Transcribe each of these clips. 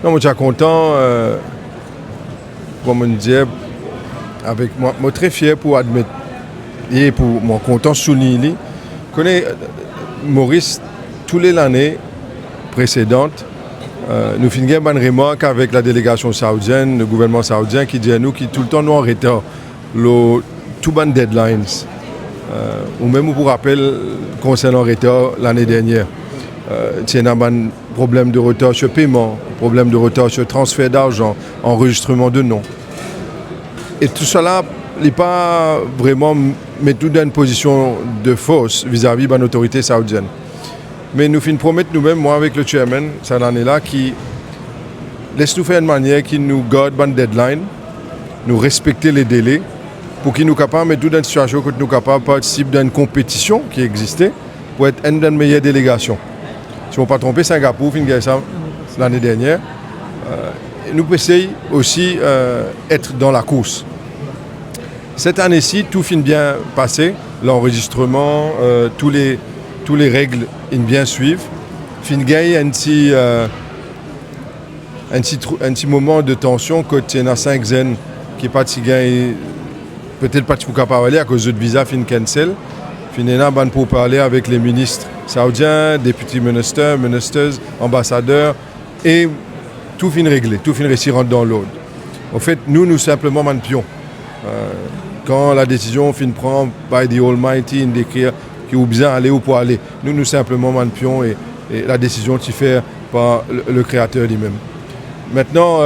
Non, moi, je suis content, comme on disait, avec moi, je suis très fier pour admettre, et pour moi, content de souligner, je connais Maurice, toutes les années précédentes, nous finissons une remarque avec la délégation saoudienne, le gouvernement saoudien, qui dit à nous qu'il tout le temps nous en retard, tout les deadlines, ou même pour rappel concernant le retard l'année dernière. Il y a un problème de retard sur paiement, problème de retard sur transfert d'argent, enregistrement de noms. Et tout cela n'est pas vraiment mis tout dans une position de force vis-à-vis de l'autorité saoudienne. Mais nous finissons promettre nous-mêmes, moi avec le chairman, cette année-là, qui laisse nous faire une manière qui nous garde une deadline, nous respecter les délais, pour qu'il nous capable de mettre tout dans une situation que nous capables de participer dans une compétition qui existait pour être une des meilleures délégations. Si on ne pas trompé, Singapour fin gagné ça l'année dernière. Nous essayons aussi être dans la course. Cette année-ci, tout finit bien passé. L'enregistrement, tous les règles bien suivent. Fin gagné un petit moment de tension quand il y en a 5 zen qui pas si gagné, peut-être pas capable aller à cause de visa fin cancel. Finalement, on peut parler avec les ministres saoudiens, députés ministers, ambassadeurs, et tout fin réglé, tout fin réussi rentre dans l'ordre. En fait, nous simplement un pion. Quand la décision fin prend by the Almighty, d'écrire qui ou bien aller ou pour aller, nous simplement un pion et la décision est faite par le créateur lui-même. Maintenant,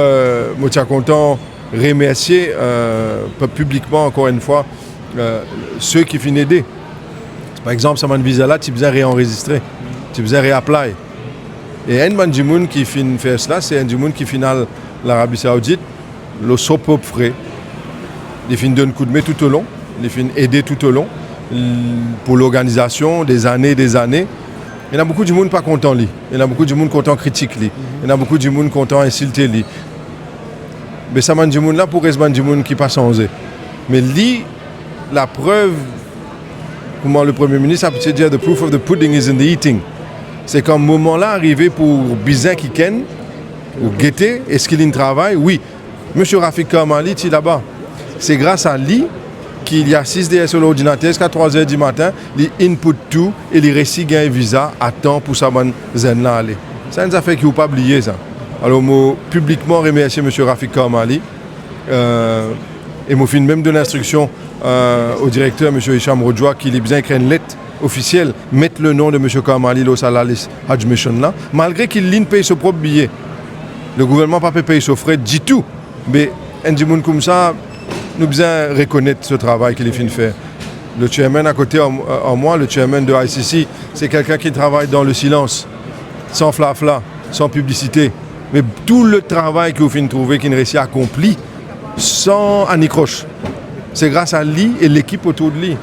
moi je suis content de remercier publiquement encore une fois ceux qui finissent aider. Par exemple, ça m'a une visa là, tu besoin réenregistrer, tu besoin réapply. Et un monde qui finit faire cela, c'est un monde qui finit l'Arabie Saoudite, le son propre frais. Il finit donner un coup de main tout au long, il finit aider tout au long pour l'organisation des années. Il y a beaucoup de monde pas content lui, il y a beaucoup de monde content critique lui, il y a beaucoup de monde content insulter lui. Mais ça m'a du monde là pour rester du monde qui passe en mais lui, la preuve. Comment le Premier ministre a pu dire « the proof of the pudding is in the eating ». C'est qu'un moment-là, arrivé pour Bizin qui ken, ou guetter, est-ce qu'il y a un travail? Oui. M. Rafik Kamali, il est là-bas. C'est grâce à lui qu'il y a 6 DS sur l'ordinateur, jusqu'à 3 h du matin, il input tout et il réussit à un visa à temps pour sa bonne zen-là aller. Ça nous a fait qu'il ne faut pas oublier ça. Alors, moi, publiquement remercier M. Rafik Kamali. Et moi, même de l'instruction au directeur, M. Hicham Rodjoua, qu'il est bien écrit une lettre officielle, mettre le nom de M. Kamali au Salalis Hajj Mission là, malgré qu'il paye son propre billet. Le gouvernement n'a pas payé son frais du tout. Mais un monde comme ça, nous devons reconnaître ce travail qu'il est fin de faire. Le chairman à côté en moi, le chairman de ICC, c'est quelqu'un qui travaille dans le silence, sans flafla, sans publicité. Mais tout le travail que vous finissez de trouver, qu'il réussit à accompli, sans anicroche. C'est grâce à lui et l'équipe autour de lui.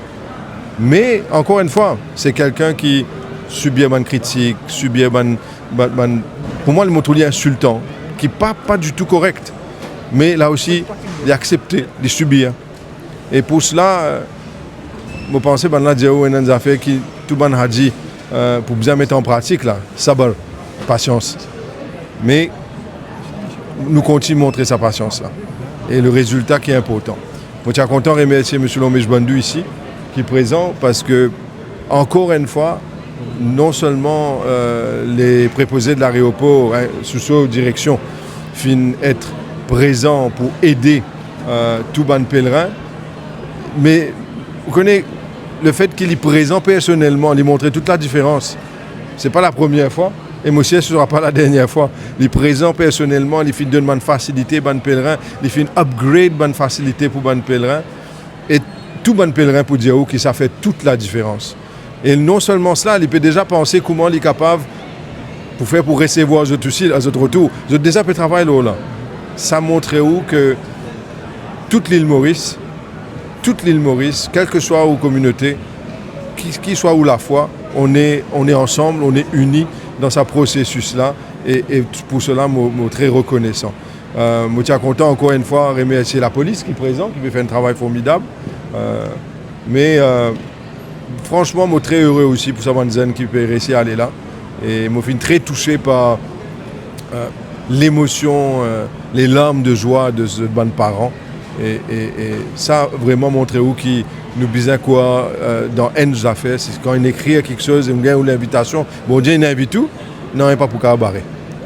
Mais, encore une fois, c'est quelqu'un qui subit une critique, pour moi, le mot est insultant, qui n'est pas du tout correct. Mais là aussi, il a accepté de subir. Et pour cela, je pense que c'est une affaire qui tout le monde a dit pour bien mettre en pratique, là, sabre, patience. Mais nous continuons à montrer sa patience là. Et le résultat qui est important. Je suis content de remercier M. Lomej Bandou ici, qui est présent, parce que, encore une fois, non seulement les préposés de l'aéroport, sous sa direction, finissent être présents pour aider tout ban pèlerin, mais vous connaissez le fait qu'il est présent personnellement, il montrer toute la différence. Ce n'est pas la première fois. Et monsieur, ce ne sera pas la dernière fois. Les présents personnellement, les filles donnent une facilité pour les pèlerins, les filles upgrade une facilité pour les pèlerins. Et tout bon pèlerin pour dire que ça fait toute la différence. Et non seulement cela, il peut déjà penser comment il est capable pour faire pour recevoir les autres aussi, les autres retours. Les autres déjà peut travailler là. Ça montre où que toute l'île Maurice, quelle que soit la communauté, qui soit où la foi, on est ensemble, on est unis dans ce processus-là. Et pour cela, je suis très reconnaissant. Je suis content encore une fois de remercier la police qui est présente, qui fait un travail formidable. Mais franchement, je suis très heureux aussi pour savoir qui peut réussir à aller là. Et je suis très touché par l'émotion, les larmes de joie de ce bon parent. Et ça, vraiment, montrer où qui nous disait quoi dans N affaires. C'est quand il écrit quelque chose, il gagne l'invitation. Bon Dieu, il invite tout. Non, il n'est pas pour cabaret.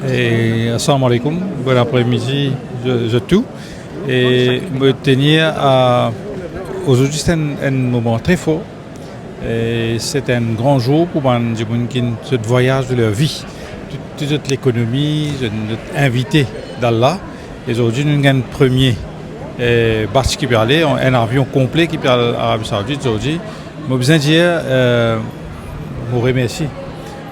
Et assalamu alaikum, bon après-midi, je tout. Et me tenir à. Aujourd'hui, c'est un moment très fort. Et c'est un grand jour pour ce voyage de leur vie. Toute l'économie, notre invité d'Allah. Et aujourd'hui, nous avons un premier bâtiment qui peut aller, un avion complet qui peut aller à l'Arabie Saoudite aujourd'hui. Je besoin de dire, je remercie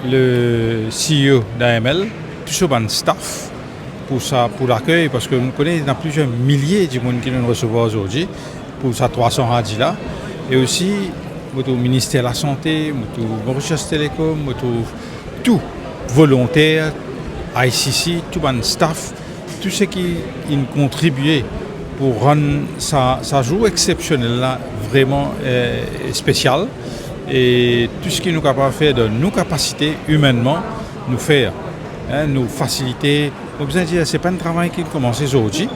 le CEO d'AML, tout ce staff pour l'accueil, parce que nous connaissons plusieurs milliers de gens qui nous reçoivent aujourd'hui pour sa 300 radis là. Et aussi, le ministère de la Santé, le Mauritius Telecom, tout volontaire, ICC, tout le staff, tout ce qui a contribué pour rendre sa jour exceptionnel là vraiment spécial. Et tout ce qui nous capable de faire de nos capacités humainement, nous faire, nous faciliter. Ce n'est pas un travail qui a commencé aujourd'hui.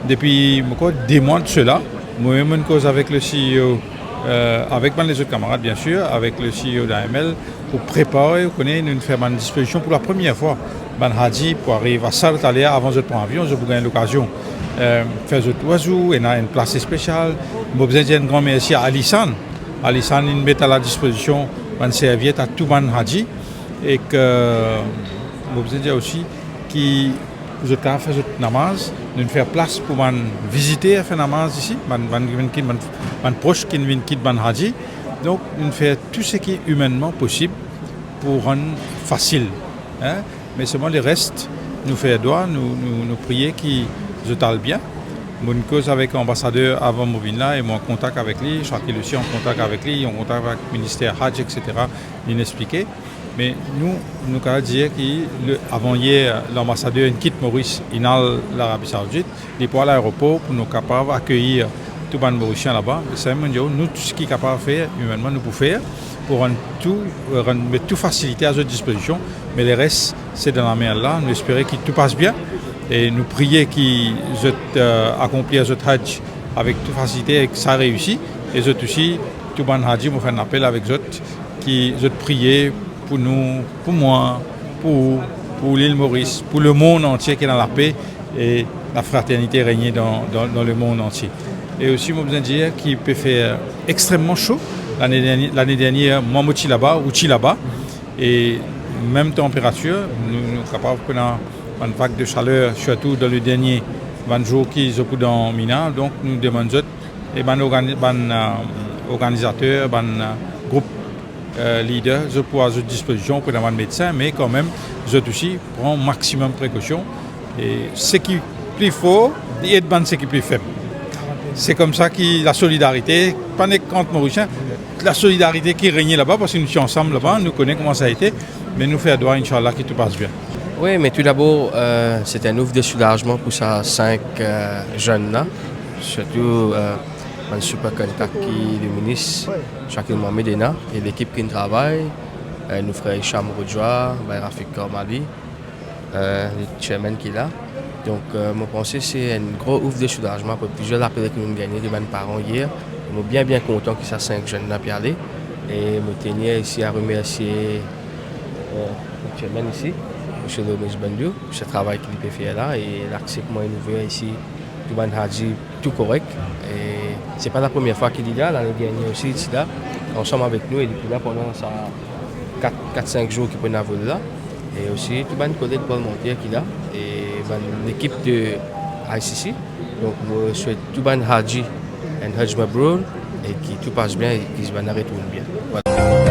Depuis des mois de cela, moi-même, une cause avec le CEO, avec les autres camarades bien sûr, avec le CEO d'AML, pour préparer, nous faire une disposition pour la première fois. Ban Hadi pour arriver à Sartalia avant de prendre l'avion, je vous gagne l'occasion de faire ce oiseau, et on a une place spéciale. Je vous dire un grand merci à Alissan. Alissan il met à la disposition une serviette à tout Ban Hadi et que je vous dire aussi qui je fait ce namaz, nous faire place pour visiter et faire namaz ici, man proche qui vient quitter Ban Hadi. Donc nous faire tout ce qui est humainement possible pour rendre facile. Mais seulement le reste, nous faire droit, nous prier qui je t'aille bien. Mon cause avec l'ambassadeur avant Movina et mon contact avec lui, Shakil aussi en contact avec lui, en contact avec le ministère Hajj, etc. Il expliqué. Mais nous avons dit qu'avant hier, l'ambassadeur quitte Maurice, il a l'Arabie Saoudite, il est pour l'aéroport pour nous capables d'accueillir tout le monde mauricien là-bas. C'est nous tout ce qui est capable de faire, humainement, nous pouvons faire pour mettre toute facilité à notre disposition. Mais le reste, c'est dans la main là. Nous espérons que tout passe bien et nous prions qu'ils accomplissent notre Hajj avec toute facilité et que ça réussit. Et aussi, tout le monde Hajj, nous fait un appel avec eux qui prier pour nous, pour moi, pour l'île Maurice, pour le monde entier qui est dans la paix et la fraternité régner dans le monde entier. Et aussi, je besoin de dire qu'il peut faire extrêmement chaud. L'année dernière, moi, je suis là-bas, ou je là-bas. Et même température, nous sommes capables de prendre une vague de chaleur, surtout dans le dernier 20 jours qui sont dans Mina. Donc, nous demandons et organisateurs, groupe leader, je peux à votre disposition pour avoir un médecin, mais quand même, je aussi prends maximum de précautions. Et ce qui est plus fort, et ce qui est plus faible. C'est comme ça que la solidarité, pas contre Mauriciens, la solidarité qui régnait là-bas, parce que nous sommes ensemble là-bas, nous connaissons comment ça a été, mais nous faisons droit, Inch'Allah, que tout passe bien. Oui, mais tout d'abord, c'est un ouvre de soulagement pour ces 5 jeunes-là, surtout un super contact qui le ministre, Shakil Mohamedena, et l'équipe qui travaille, nous frères Hicham Roudjoa, Rafik Kormali, le chairman qui est là. Donc, je pense que c'est un gros ouf de soulagement pour plusieurs appels que nous avons gagnés de mes parents hier. Je suis bien content que ces 5 jeunes n'ont pas allé. Et je tenais ici à remercier le chairman ici, M. Lomis Bandou, pour ce travail qu'il peut faire là. Et l'acceptement est nouveau ici, tout le monde a dit tout correct. Et ce n'est pas la première fois qu'il est là, l'année dernière aussi, il est là, ensemble avec nous. Et depuis là, pendant 4-5 jours qu'il peut avoir là. et aussi tout les collègues parlementaires qui là et l'équipe de ICC. Donc je souhaite tout le Haji et Hajj Mabrour et qui tout passe bien et qui se va retourner bien. Voilà.